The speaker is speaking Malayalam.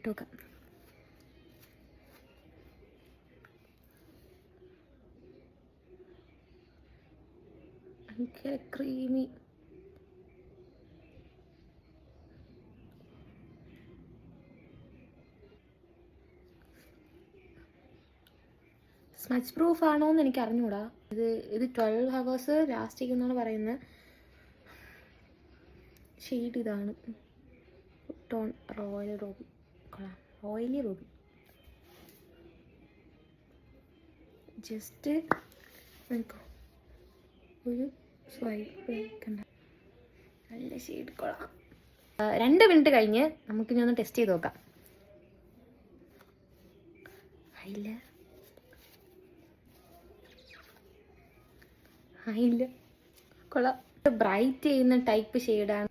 ഇട്ട് നോക്കാം. ഭയങ്കര ക്രീമി. സ്മച്ച് പ്രൂഫ് ആണോ എന്ന് എനിക്ക് അറിഞ്ഞൂടാ. ഇത് 12 hours ലാസ്റ്റ് ചെയ്യുമെന്നാണ് പറയുന്നത്. ഷെയ്ഡ് ഇതാണ്, tone royal Ruby. റോയലി Ruby. Just ഒരു സ്വൈപ്പ് കണ്ട നല്ല ഷെയ്ഡ് കൊള്ളാം. 2 മിനിറ്റ് കഴിഞ്ഞ് നമുക്കിനി ഒന്ന് ടെസ്റ്റ് ചെയ്ത് നോക്കാം. ഇല്ല കൊള്ളാം. ബ്രൈറ്റ് ചെയ്യുന്ന ടൈപ്പ് ഷെയ്ഡാണ്.